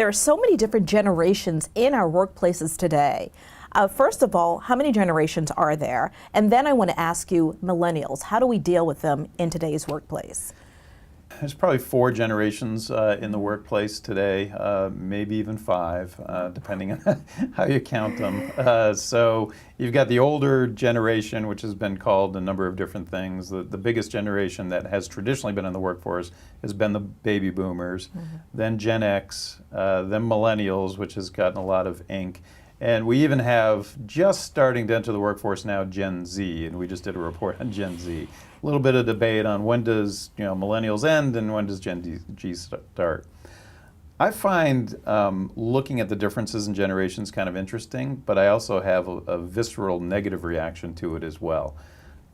There are so many different generations in our workplaces today. First of all, how many generations are there? And then I want to ask you, millennials, how do we deal with them in today's workplace? There's probably 4 generations in the workplace today, maybe even 5, depending on how you count them. So you've got the older generation, which has been called a number of different things. The biggest generation that has traditionally been in the workforce has been the baby boomers, then Gen X, then millennials, which has gotten a lot of ink. And we even have, just starting to enter the workforce now, Gen Z, and we just did a report on Gen Z. A little bit of debate on when does millennials end and when does Gen Z start. I find looking at the differences in generations kind of interesting, but I also have a visceral negative reaction to it as well.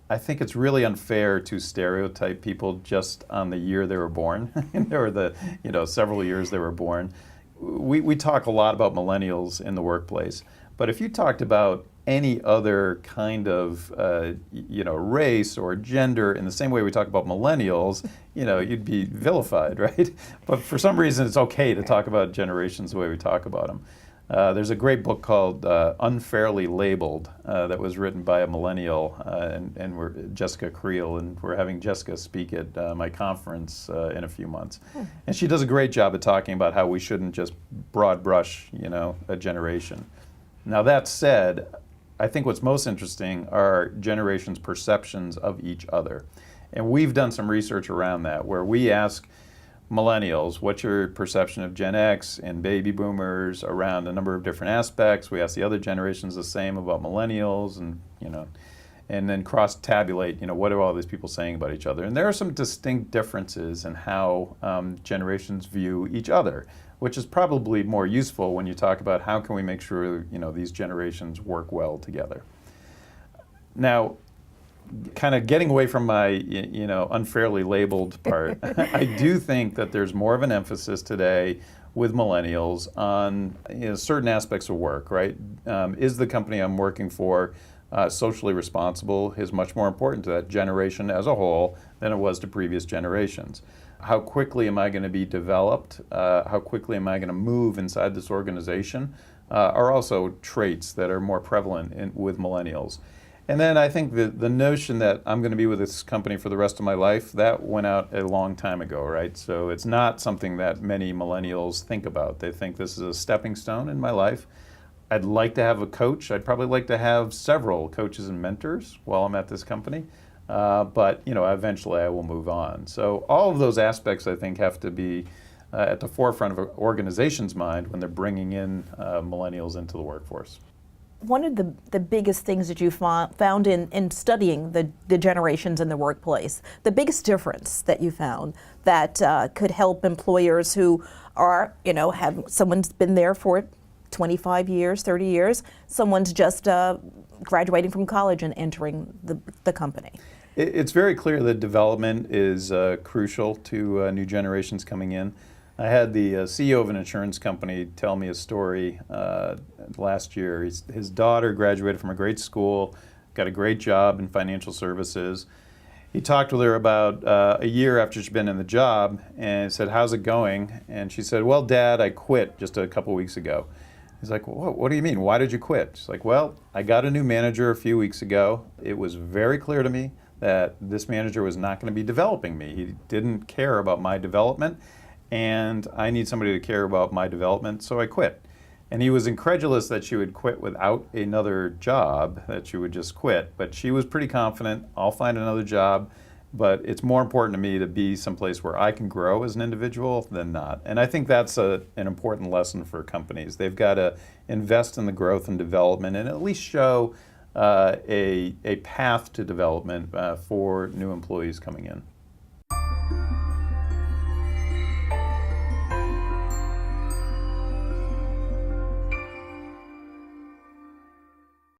I think it's really unfair to stereotype people just on the year they were born, or the several years they were born. We talk a lot about millennials in the workplace, but if you talked about any other kind of race or gender in the same way we talk about millennials, you'd be vilified, right? But for some reason it's okay to talk about generations the way we talk about them. There's a great book called Unfairly Labeled that was written by a millennial, and we're Jessica Creel, and we're having Jessica speak at my conference in a few months. And she does a great job of talking about how we shouldn't just broad brush, a generation. Now that said, I think what's most interesting are generations' perceptions of each other. And we've done some research around that, where we ask millennials, what's your perception of Gen X and baby boomers around a number of different aspects. We ask the other generations the same about millennials, and then cross-tabulate, what are all these people saying about each other? And there are some distinct differences in how generations view each other, which is probably more useful when you talk about how can we make sure, these generations work well together. Now, kind of getting away from my, unfairly labeled part, I do think that there's more of an emphasis today with millennials on certain aspects of work, right? Is the company I'm working for socially responsible is much more important to that generation as a whole than it was to previous generations. How quickly am I going to be developed? How quickly am I going to move inside this organization? Are also traits that are more prevalent with millennials. And then I think the notion that I'm going to be with this company for the rest of my life, that went out a long time ago, right? So it's not something that many millennials think about. They think this is a stepping stone in my life. I'd like to have a coach. I'd probably like to have several coaches and mentors while I'm at this company. But eventually I will move on. So all of those aspects, I think, have to be at the forefront of an organization's mind when they're bringing in millennials into the workforce. One of the biggest things that you found in studying the generations in the workplace, the biggest difference that you found that could help employers who are, have someone's been there for 25 years, 30 years, someone's just graduating from college and entering the company. It's very clear that development is crucial to new generations coming in. I had the CEO of an insurance company tell me a story last year. His daughter graduated from a great school, got a great job in financial services. He talked with her about a year after she'd been in the job and said, "How's it going?" And she said, "Well, Dad, I quit just a couple weeks ago." He's like, "Well, what do you mean? Why did you quit?" She's like, "Well, I got a new manager a few weeks ago. It was very clear to me that this manager was not going to be developing me. He didn't care about my development, and I need somebody to care about my development, so I quit." And he was incredulous that she would quit without another job, that she would just quit. But she was pretty confident, I'll find another job, but it's more important to me to be someplace where I can grow as an individual than not. And I think that's an important lesson for companies. They've got to invest in the growth and development and at least show a path to development for new employees coming in.